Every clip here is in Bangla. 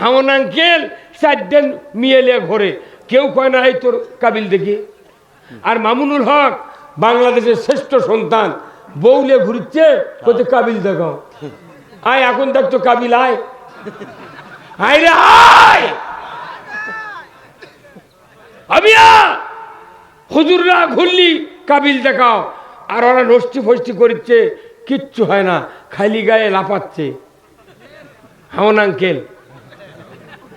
হামন আঙ্কেল 4 দিন মিয়েলে ঘরে, কেউ কয় না এই তোর কাবিল দেখি। আর মামুনুল হক বাংলাদেশের শ্রেষ্ঠ সন্তান, বউলে ঘুরছে, কোথায় কাবিল দেখাও। আয় এখন দেখতো কাবিল, আয় আয় রে আয়, আমিয়া হুজুররা ঘুরলি কাবিল দেখাও। আর ওরা নষ্টি ফষ্টি করছে, কিচ্ছু হয় না, খালি গায়ে লাফাচ্ছে হামন আঙ্কেল।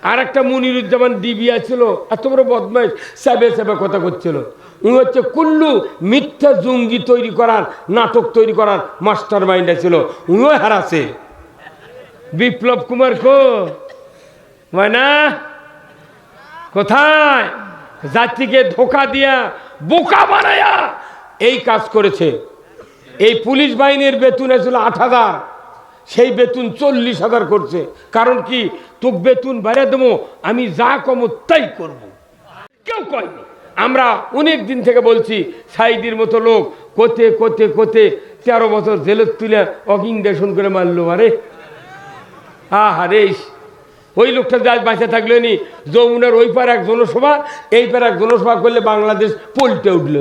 আর একটা মনিরুজ্জামান ডিবিয়া ছিল, এত বড় বদমাইশ, সাবে সাবে কথা করছিল। উনি হচ্ছে কুল্লু মিথ্যা জঙ্গি তৈরি করার, নাটক তৈরি করার মাস্টার মাইন্ডে ছিল, উনিও হারাছে। বিপ্লব কুমার কো না, কোথায় জাতিকে ধোকা দিয়া বোকা বানায়া এই কাজ করেছে। এই পুলিশ বাহিনীর বেতন ছিল 8,000, সেই বেতন 40,000 করছে। কারণ কি, তোকে বেতন বাড়িয়ে দেবো, আমি যা কমো তাই করবো। কেউ কয়নি। আমরা অনেক দিন থেকে বলছি, সাইদির মতো লোক কোতে কোতে কোতে 13 বছর জেলত তুলে অকিংডেশন করে মারলো। আরে আরে ওই লোকটা যা বাঁচা থাকলো নি, যমুনার ওই পার এক জনসভা, এই পার এক জনসভা করলে বাংলাদেশ পল্টে উঠল।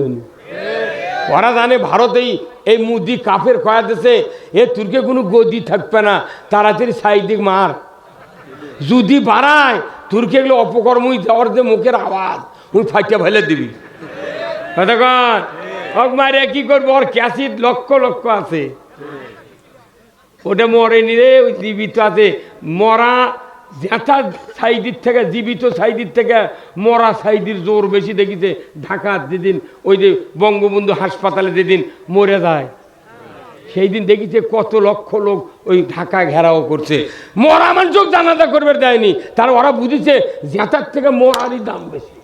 ওরা জানে ভারতেই এই মুদি কাফের কয়া দেশে এ তুর্কে কোনো গদি থাকবে না, তাড়াতাড়ি সাইদিক মার। যদি বাড়ায় তুর্কে এগুলো অপকর্মই যাওয়ার যে মুখের আওয়াজ, ওই ফাইটা ফেলে দিবি। কতক্ষণ মারে কি করবো, ওর ক্যাসিড লক্ষ লক্ষ আছে, ওটা মরেনি রে, ওই জীবিত আছে। মরা জেঠা সাইদির থেকে, জীবিত সাইদির থেকে মরা সাইদির জোর বেশি দেখিছে। ঢাকার যেদিন ওই যে বঙ্গবন্ধু হাসপাতালে যেদিন মরে যায়, সেই দিন দেখিছে কত লক্ষ লোক ওই ঢাকা ঘেরাও করছে। মরা মানুষ জানাজা করবে দেয়নি, তারা ওরা বুঝেছে জেঠার থেকে মরারই দাম বেশি।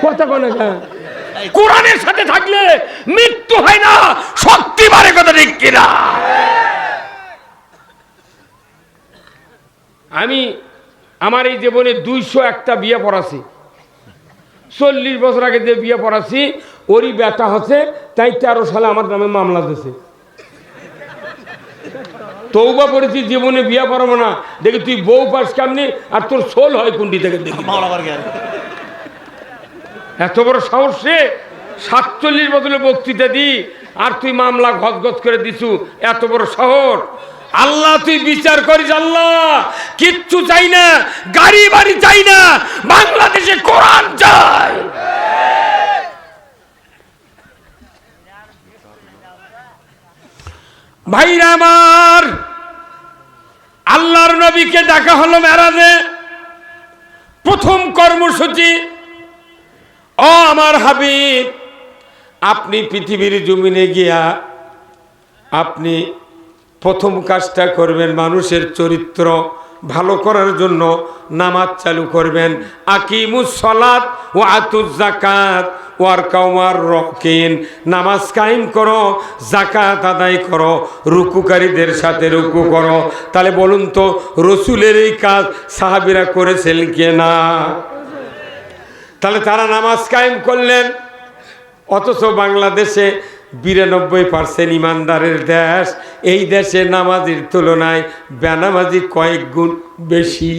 কথা কোনে কোরআনের সাথে থাকলে মৃত্যু হয় না, শক্তি বাড়ে। কথা ঠিক কিনা? আমি আমার এই জীবনে 201টা বিয়ে পড়াছি। 40 বছর আগে যে বিয়ে পড়াছি, ওরই বেটা হচ্ছে, তাই 13 সালে আমার নামে মামলা দিয়েছে। তৌবা পড়েছি, জীবনে বিয়ে পড়াবো না। দেখি তুই বউ পাস কেমনি, আর তোর সোল হয় কোনটি থেকে দেখি। এত বড় সাহস রে, 47 বছরে বক্তৃতা দি, আর তুই মামলা ঘচ ঘচ করে দিছু, এত বড় শহর। আল্লাহ তুই বিচার করিস। আল্লাহ কিচ্ছু চাই না, গাড়ি বাড়ি চাই না, বাংলাদেশে কোরআন চাই। ভাইরা আমার, আল্লাহর নবীকে ডাকা হলো মেরাজে। প্রথম কর্মসূচি, ও আমার হাবিব, আপনি পৃথিবীর জমিনে গিয়া আপনি প্রথম কাজটা করবেন, মানুষের চরিত্র ভালো করার জন্য নামাজ চালু করবেন। আকিমুস সালাত ওয়া আতুজ যাকাত ওয়ারকাউ মা'র রাকিন, নামাজ কায়েম করো, যাকাত আদায় করো, রুকুকারীদের সাথে রুকু করো। তাহলে বলুন তো, রসুলের এই কাজ সাহাবীরা করেছেন কি না? তাহলে তারা নামাজ কায়েম করলেন। অথচ বাংলাদেশে 92% ইমানদারের দেশ, এই দেশে নামাজির তুলনায় বেনামাজি কয়েক গুণ বেশি।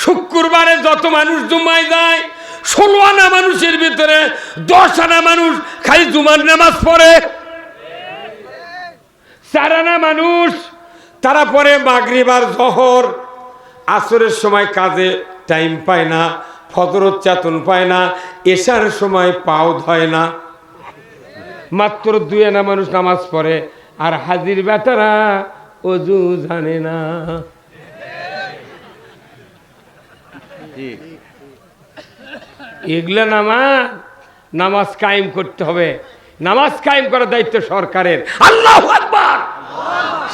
শুক্রবারে যত মানুষ জুমায় যায়, 16 আনা মানুষের ভিতরে 10 আনা মানুষ খালি জুমার নামাজ পড়ে। 4 আনা মানুষ তারা পড়ে মাগরিব আর জোহর। আসরের সময় কাজে টাইম পায় না, ফজরের চেতন পায় না, এশার সময় পাও ধয় না। মাত্র 2 আনা মানুষ নামাজ পড়ে। আর হাজির বেটারা অজু জানে না। এগুলা নামাজ কায়েম করতে হবে। নামাজ কায়েম করার দায়িত্ব সরকারের। আল্লাহু আকবার।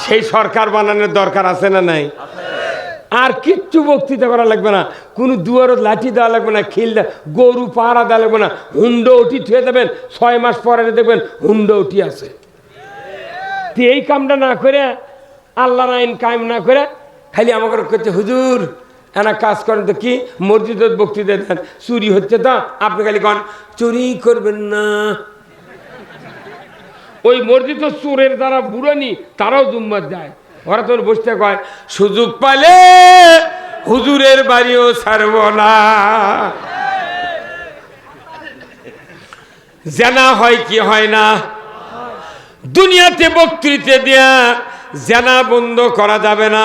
সেই সরকার বানানোর দরকার আছে না নাই? আর কিচ্ছু বক্তৃতা করা লাগবে না, কোনো দুয়ারত লাঠি দেওয়া লাগবে না, খিল গরু পাহারা দেওয়া লাগবে না। হুন্ডো উঠি থুয়ে দেবেন, 6 মাস পরে দেখবেন হুন্ডো উঠি আছে। এই কামটা না করে, আল্লাহর আইন কায়েম না করে, খালি আমাকে করছে হুজুর এনা কাজ করেন তো কি, মসজিদের বক্তৃতা দেন, চুরি হচ্ছে তো আপনি খালি কন চুরি করবেন না। ওই মসজিদ চোরের দ্বারা বুড়ানি, তারাও জুম্মাত যায়। ওরা তোর বসতে কয় সুযোগ পাইলে বাপের বাড়িও ছাড়ব না। জানা হয় কি হয় না? দুনিয়াতে বক্তৃতা দিয়া জানা বন্ধ করা যাবে না।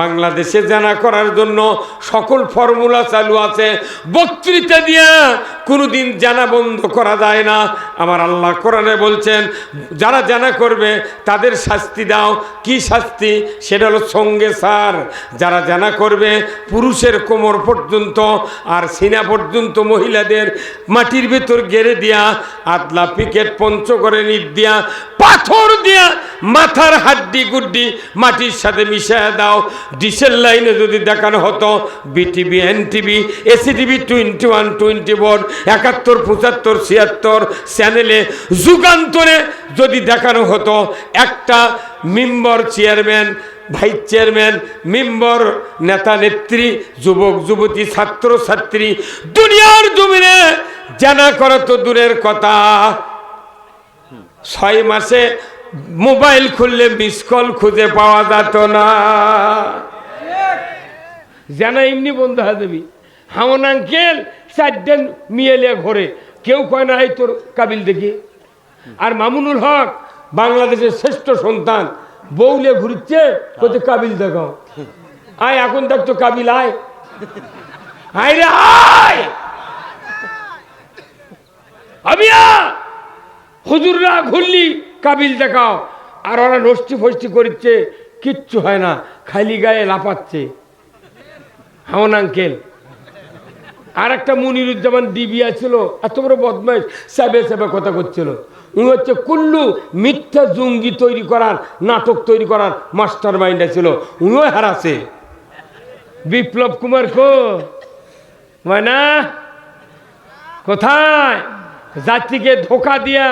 বাংলাদেশে জানা করার জন্য সকল ফর্মুলা চালু আছে। বক্তৃতা দিয়া কোনোদিন জানা বন্ধ করা যায় না। আমার আল্লাহ কোরআনে বলছেন, যারা জানা করবে তাদের শাস্তি দাও। কি শাস্তি? সেটা হলো সঙ্গে সার। যারা জানা করবে পুরুষের কোমর পর্যন্ত আর সিনা পর্যন্ত মহিলাদের মাটির ভেতর গেড়ে দিয়া, আতলা পিকেট পঞ্চগড়ে নিট দিয়া, পাথর দিয়া মাথার হাড্ডি গুড্ডি মাটির সাথে মিশিয়ে দাও। ডিসেল লাইনে যদি দেখানো হতো, বিটিভি, এনটিভি, এসিটিভি 21, 24, 71, 75, 76 চ্যানেলে যুগান্তরে যদি দেখানো হতো, একটা member chairman, vice chairman, member, নেতা নেত্রী, যুবক যুবতী, ছাত্র ছাত্রী দুনিয়ার জমিনে জানা করা তো দূরের কথা, 6 মাসে মোবাইল খুললে মিস কল খুঁজে পাওয়া যেত না। জানা এমনি বন্ধ হয়ে যাবি। হামন আঙ্কেল 4 মিয়েলে ঘরে, কেউ কয় না এই তোর কাবিল দেখি। আর মামুনুল হক বাংলাদেশের শ্রেষ্ঠ সন্তান, বউলে ঘুরছে, কোথা কাবিল দেখাও। আয় এখন দেখতো কাবিল, আয় আয় রে আয়। আমিয়া হুজুররা ঘুরলি কাবিল দেখাও। আর ওরা নষ্টি ফষ্টি করছে, কিচ্ছু হয় না, খালি গায়ে লাফাচ্ছে। হামন আঙ্কেল। আর একটা মনিরুজ্জামান ডিবিয়া ছিল, এত বড় বদমাইশ, সাবে সাবে কথা করছিল। উনি হচ্ছে কুল্লু মিথ্যা জঙ্গি তৈরি করার, নাটক তৈরি করার মাস্টার মাইন্ড ছিল। উনিও হারাছে। বিপ্লব কুমার না কোথায়? জাতিকে ধোকা দিয়া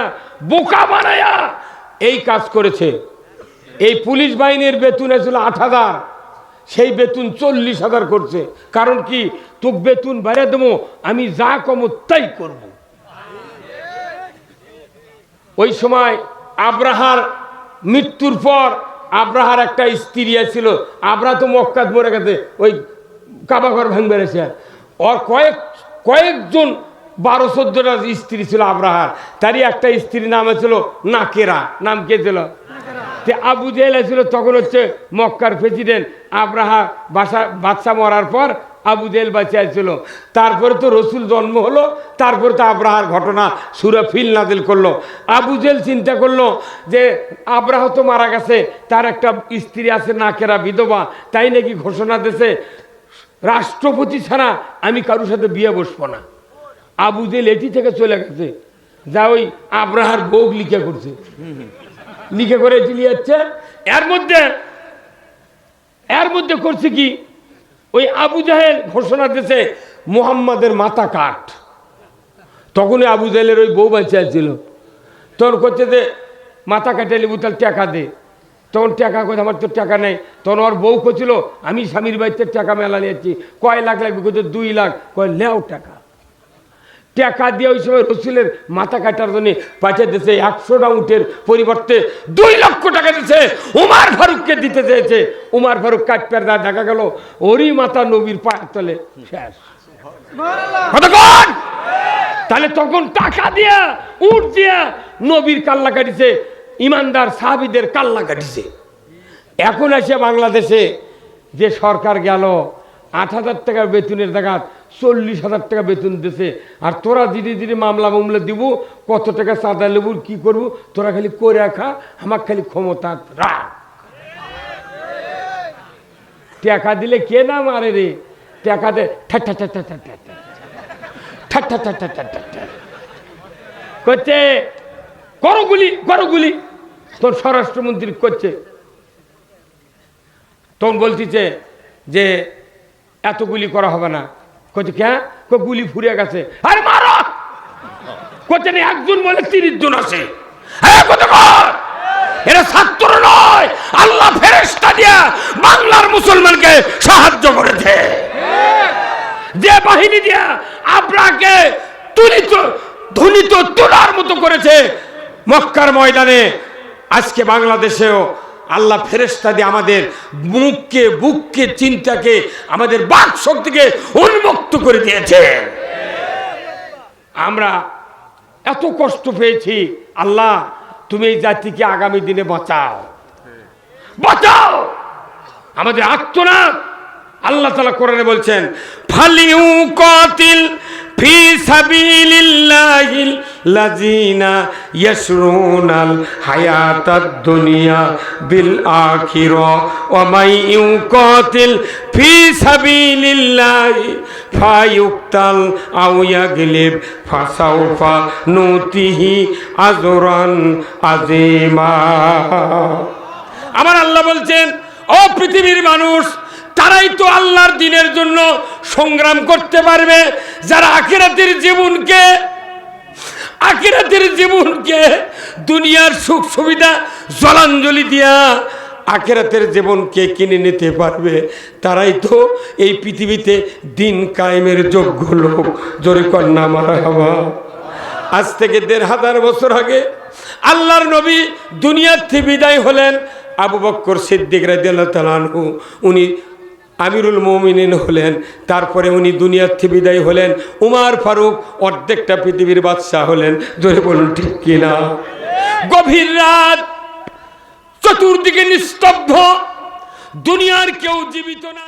বোকা বানায়া এই কাজ করেছে। এই পুলিশ বাহিনীর বেতন ছিল 8,000, সেই বেতন 40,000 করছে। কারণ কি? তোকে বেতন বাইরে দেবো, আমি যা কম তাই করব। ওই সময় আব্রাহার মৃত্যুর পর আব্রাহার একটা স্ত্রী ছিল। আব্রাহ তো মক্কাত মরে গেছে, ওই কাবাঘর ভাঙবে বেড়েছে। ওর কয়েকজন 12-14টা স্ত্রী ছিল আব্রাহার। তারই একটা স্ত্রীর নাম ছিল নাকেরা। নাম কে ছিল? আবু জেহেল ছিল তখন হচ্ছে মক্কার প্রেসিডেন্ট। আব্রাহা বাদশা মরার পর আবু জেহেল বাঁচিয়ে ছিল। তারপরে তো রসুল জন্ম হলো, তারপরে তো আব্রাহার ঘটনা সূরা ফিল নাজিল করলো। আবু জেহেল চিন্তা করলো যে আব্রাহ তো মারা গেছে, তার একটা স্ত্রী আছে নাকেরা, বিধবা, তাই নাকি ঘোষণা দিয়েছে রাষ্ট্রপতি ছাড়া আমি কারোর সাথে বিয়ে বসবো না। আবু জেহেল এটি থেকে চলে গেছে, যা ওই আব্রাহার বউ লিখে করছে, লিখে করে চলে যাচ্ছে। এর মধ্যে করছে কি, ওই আবু জাহেল ঘোষণা দিয়েছে মুহাম্মাদের মাথা কাট। তখনই আবু জাহেলের ওই বউ বাঁচিয়ে ছিল। তখন করছে যে মাথা কাটে লিবু, তার টাকা দে। তখন টাকা কোথায়? আমার তো টাকা নেই। তখন ওর বউ করছিল আমি স্বামীর বাড়িতে টাকা মেলা নিয়েছি। কয় লাখ লাগবে? কোথায় 2 লাখ। কয় লেও টাকা। টাকা দিয়ে ওই সময় রসুলের মাথা কাটার জন্য পাঠিয়ে দিয়েছে। 100টা উটের পরিবর্তে 2 লক্ষ টাকা দিয়েছে। উমার ফারুককে দিতে চেয়েছে। উমার ফারুক কাটপের দা, দেখা গেল ওরই মাথা নবীর পায়ের তলে শেষ। তাহলে তখন টাকা দিয়া উট দিয়া নবীর কাল্লা কাটিছে, ইমানদার সাহাবীদের কাল্লা কাটিছে। এখন এসে বাংলাদেশে যে সরকার গেল 8,000 টাকা বেতনের জায়গায় 40,000 টাকা বেতন দিছে। আর তোরা ধীরে ধীরে মামলা দিব, কত টাকা চাঁদা লেবুর কি করবো, তোরা খালি করে রাখা, আমার খালি ক্ষমতা রাখ। টাকা দিলে কে না মারে রে? টাকা দে করছে, করো গুলি। তোর স্বরাষ্ট্রমন্ত্রী করছে। তখন বলতেছে যে এত গুলি করা হবে না। কচ্ছে কে? গুলি ফুরিয়ে গেছে। আরে মারো। করছে না, একজন বলে 30 জন আছে। এরা ছাত্র নয়, আল্লাহ ফেরেশতা দিয়া বাংলার মুসলমানকে সাহায্য করেছে। যে বাহিনী দিয়া আব্রাহকে ধুনিত তোলার মতো করেছে মক্কার ময়দানে, আজকে বাংলাদেশেও আল্লাহ ফেরেশতা দিয়ে আমাদের মুখকে, বুককে, চিন্তাকে, আমাদের বাক শক্তিকে উন্মুক্ত করে দিয়েছে। আমরা এত কষ্ট পেয়েছি, আল্লাহ তুমি এই জাতিকে আগামী দিনে বাঁচাও, বাঁচাও। আমাদের আত্মনাদ আল্লাহ তাআলা কোরআনে বলছেন, ফালিউ কাতিল ফি সাবিলিল্লাহিল লাযিনা ইয়াশরুনাল হায়াতাদ দুনিয়া বিল আখিরা ওয়া মাই ইউকাতিল ফি সাবিলিল্লাহি ফায়ুক্তাল আও ইয়াগলিব ফাসাউফা নুতিহি আজরান আযীমা। আমার আল্লাহ বলছেন, ও পৃথিবীর মানুষ, তারাই তো আল্লাহর দ্বীনের জন্য সংগ্রাম করতে পারবে যারা আখিরাতের জীবনকে দুনিয়ার সুখ সুবিধা জলাঞ্জলি দিয়া আখিরাতের জীবনকে কিনে নিতে পারবে। তারাই তো এই পৃথিবীতে দিন কায়েমের যোগ্য লোক। জোরে কন্যা মারহাবা। আজ থেকে ১৫০০ বছর আগে আল্লাহর নবী দুনিয়ার থেকে বিদায় হলেন। আবু বকর সিদ্দিক রাদিয়াল্লাহু তাআলা আনহু উনি আমিরুল মুমিনিন হলেন। তারপরে উনি দুনিয়ার থেকে বিদায় হলেন। উমর ফারুক অর্ধেকটা পৃথিবীর বাদশা হলেন। জোরে বলুন ঠিক কিনা? গভীর রাত, চতুর্দিকে নিস্তব্ধ, দুনিয়ার কেউ জীবিত নাই।